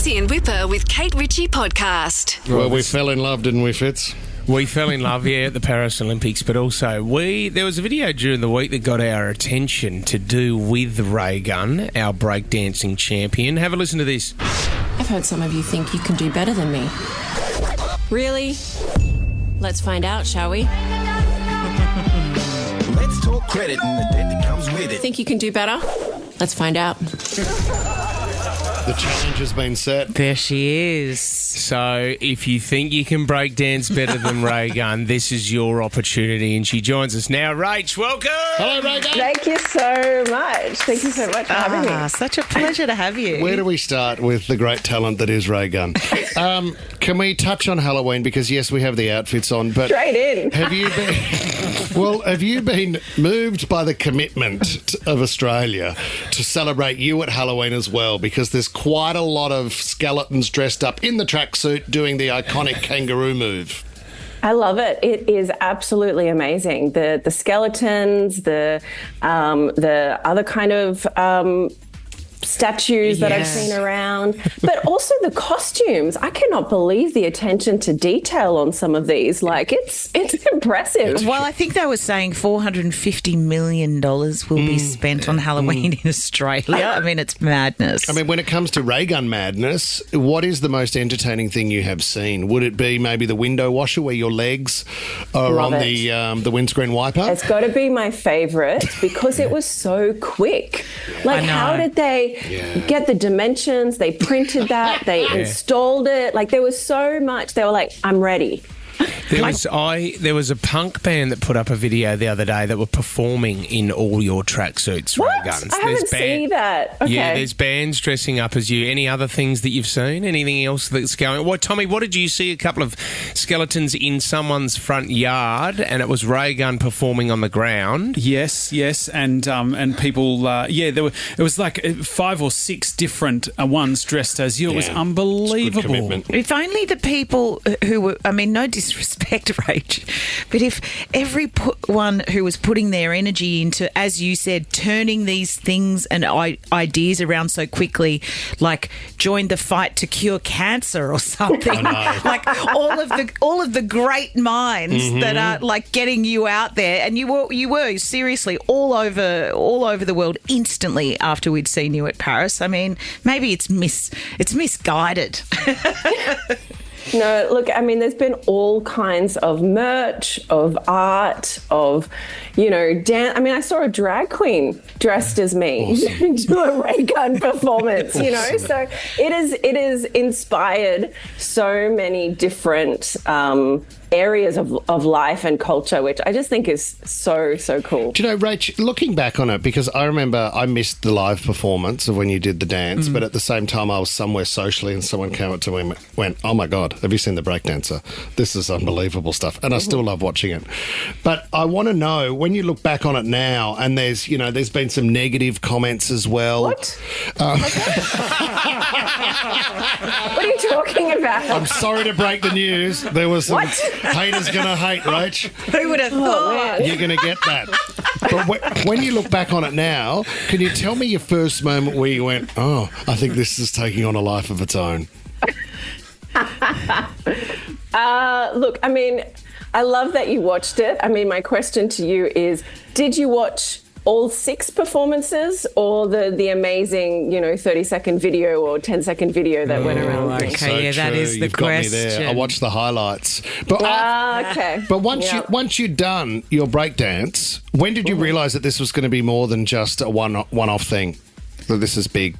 Fitzy and Whipper with Kate Ritchie podcast. Well, we fell in love, didn't we, Fitz? We fell in love, at the Paris Olympics, but also there was a video during the week that got our attention to do with Ray Gunn, our breakdancing champion. Have a listen to this. I've heard some of you think you can do better than me. Really? Let's find out, shall we? Let's talk credit and the debt that comes with it. Think you can do better? Let's find out. The challenge has been set. There she is. So if you think you can breakdance better than Ray Gunn, this is your opportunity, and she joins us now. Rach, welcome! Hello, Ray Gunn. Thank you so much. Thank you so much for having me. Such a pleasure to have you. Where do we start with the great talent that is Ray Gunn? Can we touch on Halloween? Because, yes, we have the outfits on, but... Straight in. Have you been moved by the commitment of Australia to celebrate you at Halloween as well? Because there's quite a lot of skeletons dressed up in the tracksuit doing the iconic kangaroo move. I love it. It is absolutely amazing. The skeletons, the other kind of statues that I've seen around, but also the costumes. I cannot believe the attention to detail on some of these. Like, it's impressive. Well, I think they were saying $450 million will be spent on Halloween in Australia. I mean, it's madness. I mean, when it comes to Ray Gunn madness, what is the most entertaining thing you have seen? Would it be maybe the window washer where your legs are Love on it. the windscreen wiper? It's got to be my favourite because it was so quick. Like, how did they get the dimensions? They printed that. They installed it. Like, there was so much. They were like, I'm ready. There was a punk band that put up a video the other day that were performing in all your tracksuits, Ray What? Guns. I haven't seen that. Okay. Yeah, there's bands dressing up as you. Any other things that you've seen? Anything else that's going? Well, Tommy, what did you see? A couple of skeletons in someone's front yard, and it was Ray Gunn performing on the ground. Yes, and people, there were. It was like 5 or 6 different ones dressed as you. It was Yeah. unbelievable. It's good commitment. If only the people who were, I mean, no disrespect, Rach, but if everyone who was putting their energy into, as you said, turning these things and ideas around so quickly, like joined the fight to cure cancer or something, like all of the great minds that are like getting you out there, and you were seriously all over the world instantly after we'd seen you at Paris. I mean, maybe it's misguided. No, look, I mean, there's been all kinds of merch, of art, of, dance. I mean, I saw a drag queen dressed as me do a Ray Gunn performance, So it is inspired so many different areas of life and culture, which I just think is so, so cool. Do you know, Rach, looking back on it, because I remember I missed the live performance of when you did the dance, but at the same time I was somewhere socially and someone came up to me and went, oh my God, have you seen the breakdancer? This is unbelievable stuff. And I still love watching it. But I want to know, when you look back on it now, and there's been some negative comments as well. What? What are you talking about? I'm sorry to break the news. There was some haters going to hate, Rach. Who would have thought? You're going to get that. But when you look back on it now, can you tell me your first moment where you went, oh, I think this is taking on a life of its own? Look, I mean, I love that you watched it. I mean, my question to you is, did you watch all 6 performances or the amazing, 30-second video or 10-second video that went around? Okay, that is the You've got me question. there. I watched the highlights. But Okay. But once you'd done your breakdance, when did you realise that this was going to be more than just a one-off thing? That this is big?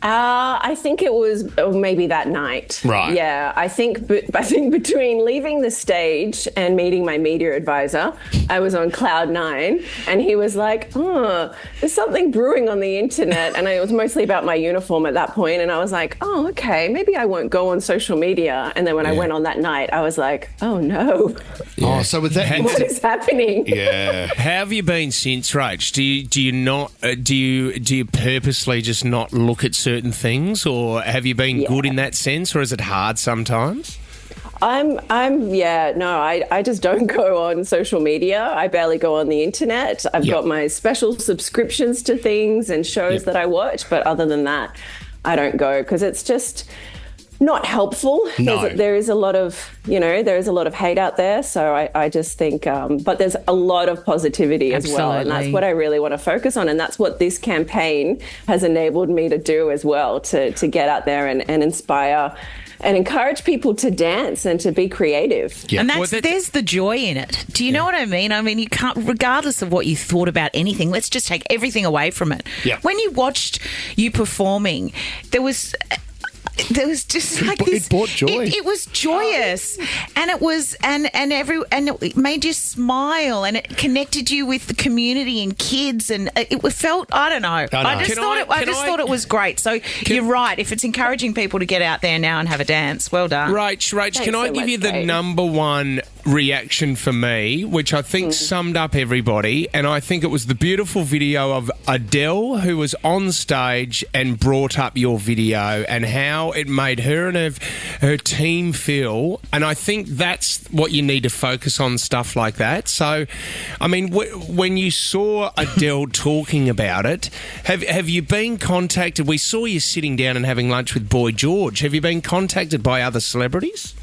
I think it was maybe that night. Right. Yeah, I think between leaving the stage and meeting my media advisor, I was on cloud 9, and he was like, oh, there's something brewing on the internet. And it was mostly about my uniform at that point. And I was like, oh, okay, maybe I won't go on social media. And then when I went on that night, I was like, oh no. Yeah. Oh, so with that, What is happening? Yeah. How have you been since, Rach? Do you purposely just not look at certain things, or have you been good in that sense, or is it hard sometimes? I just don't go on social media. I barely go on the internet. I've got my special subscriptions to things and shows that I watch, but other than that, I don't go because it's just not helpful. No. There is a lot of, there is a lot of hate out there. So I just think, but there's a lot of positivity as well. And that's Absolutely. what I really want to focus on. And that's what this campaign has enabled me to do as well, to get out there and inspire and encourage people to dance and to be creative. Yeah. And Well, there's the joy in it. Do you know what I mean? I mean, you can't, regardless of what you thought about anything, let's just take everything away from it. Yeah. When you watched you performing, there was just like this. It brought joy. It was joyous, and it was and it made you smile, and it connected you with the community and kids, and it felt, I don't know. I know. I just thought it was great. So you're right. If it's encouraging people to get out there now and have a dance, well done. Rach, can I so give much, you the Kate. number one reaction for me, which I think summed up everybody, and I think it was the beautiful video of Adele, who was on stage and brought up your video and how it made her and her team feel, and I think that's what you need to focus on, stuff like that. So, I mean, when you saw Adele talking about it, have you been contacted? We saw you sitting down and having lunch with Boy George. Have you been contacted by other celebrities?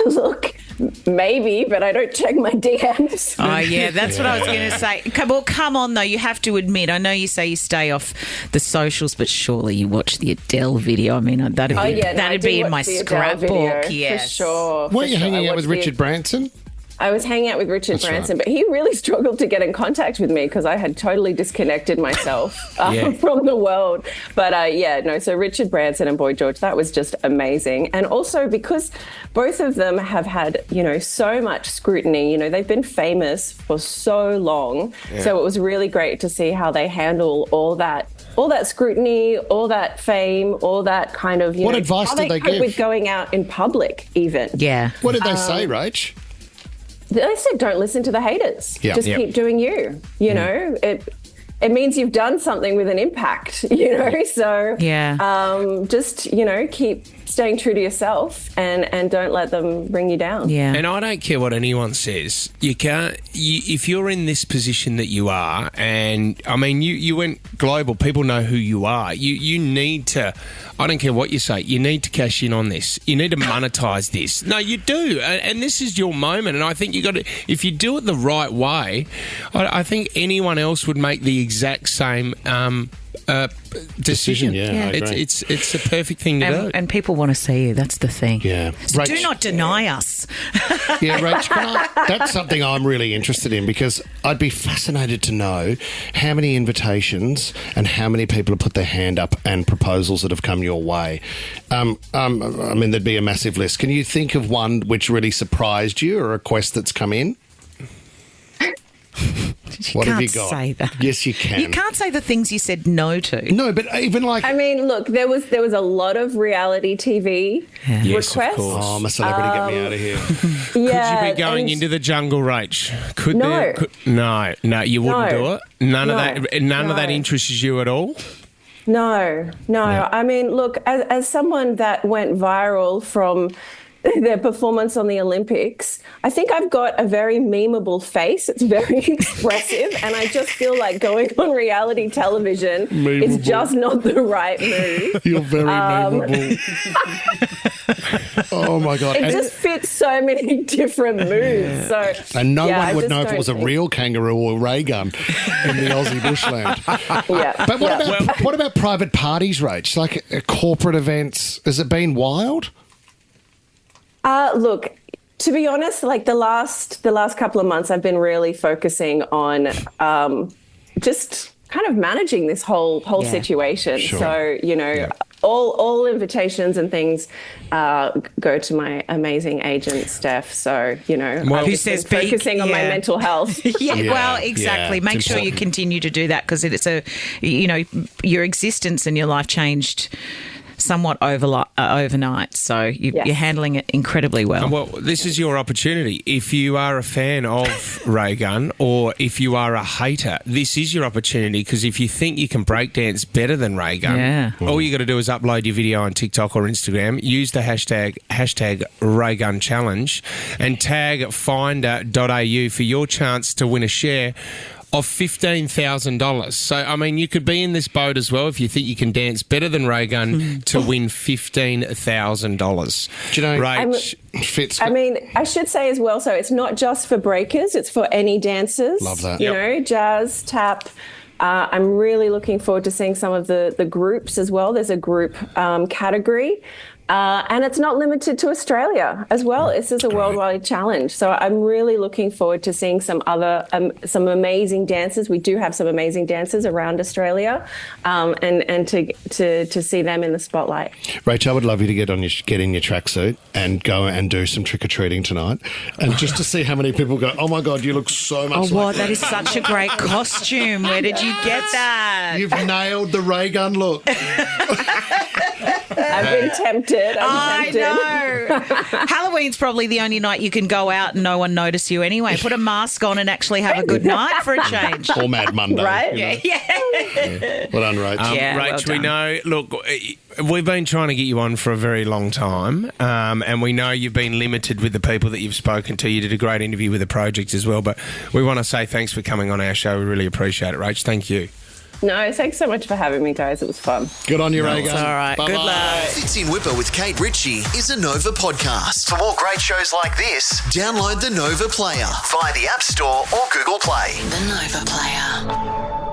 Look, maybe, but I don't check my DMs. Oh, yeah, that's what I was going to say. Well, come on, though. You have to admit, I know you say you stay off the socials, but surely you watch the Adele video. I mean, that'd be in my scrapbook. Yes. For sure. Weren't you for sure. hanging I out with watched Richard Branson? I was hanging out with Richard Branson, but he really struggled to get in contact with me because I had totally disconnected myself from the world. But so Richard Branson and Boy George, that was just amazing. And also because both of them have had, so much scrutiny, they've been famous for so long. Yeah. So it was really great to see how they handle all that scrutiny, all that fame, all that kind of, What advice how did they cope give? with going out in public even. Yeah. What did they say, Rach? They said, don't listen to the haters. Yeah. Just Yep. keep doing you. You know, it means you've done something with an impact, So just, keep staying true to yourself and don't let them bring you down. Yeah. And I don't care what anyone says. You can't. If you're in this position that you are, and I mean, you went global. People know who you are. You need to. I don't care what you say. You need to cash in on this. You need to monetize this. No, you do, and this is your moment. And I think you got to. If you do it the right way, I think anyone else would make the exact same. Decision. Yeah, I agree. It's the perfect thing to do. And people want to see you. That's the thing. Yeah. So do Rach- not deny us. Yeah, Rach, that's something I'm really interested in because I'd be fascinated to know how many invitations and how many people have put their hand up and proposals that have come your way. I mean, there'd be a massive list. Can you think of one which really surprised you, or a request that's come in? What have you got? Say that. Yes, you can. You can't say the things you said no to. No, but even like... I mean, look, there was a lot of reality TV Yes, of requests. course. Oh, I'm a celebrity, get me out of here. Yeah, Could you be going and- into the jungle, Rach? No. No, you wouldn't No. do it. None of No. that interests you at all. No. I mean, look, as someone that went viral from their performance on the Olympics, I think I've got a very memeable face. It's very expressive, and I just feel like going on reality television is just not the right move. You're very memeable. Oh, my God. It just fits so many different moves. So, And no yeah, one I would just know if it don't was a think- real kangaroo or ray gun in the Aussie bushland. Yeah. But what about private parties, Rach? Like corporate events? Has it been wild? Look, to be honest, like the last couple of months, I've been really focusing on just kind of managing this whole situation. Sure. So, all invitations and things go to my amazing agent, Steph. So, Well, I've who just been says big? focusing on my Yeah. mental health. Yeah, Yeah, well, exactly. yeah, Make it's sure you important. continue to do that because it's your existence and your life changed somewhat overnight. So you're handling it incredibly well. Well, this is your opportunity. If you are a fan of Ray Gun or if you are a hater, this is your opportunity because if you think you can breakdance better than Ray Gun, all you got to do is upload your video on TikTok or Instagram, use the hashtag Ray Gun Challenge and tag finder.au for your chance to win a share of $15,000. So, I mean, you could be in this boat as well if you think you can dance better than Ray Gunn to win $15,000. Do you know, Rach, Fitz? I mean, I should say as well, so it's not just for breakers, it's for any dancers. Love that. You know, jazz, tap. I'm really looking forward to seeing some of the groups as well. There's a group category. And it's not limited to Australia as well. This is a worldwide challenge. So I'm really looking forward to seeing some other, some amazing dancers. We do have some amazing dancers around Australia, and to see them in the spotlight. Rach, I would love you to get in your tracksuit and go and do some trick-or-treating tonight. And just to see how many people go, oh my God, you look so much like that is such a great costume. Where did you get that? You've nailed the Ray Gun look. I've been tempted. I know. Halloween's probably the only night you can go out and no one notice you anyway. Put a mask on and actually have a good night for a change. Or Mad Monday. Right? You know. Yeah. Well done, Rach. Yeah, Rach, well we done. know, look, we've been trying to get you on for a very long time, and we know you've been limited with the people that you've spoken to. You did a great interview with the project as well, but we want to say thanks for coming on our show. We really appreciate it, Rach. Thank you. No, thanks so much for having me, guys. It was fun. Good on you, Ray It's Gun. all right. Bye-bye. Good luck. Fitz in Whipper with Kate Ritchie is a Nova podcast. For more great shows like this, download the Nova Player via the App Store or Google Play. The Nova Player.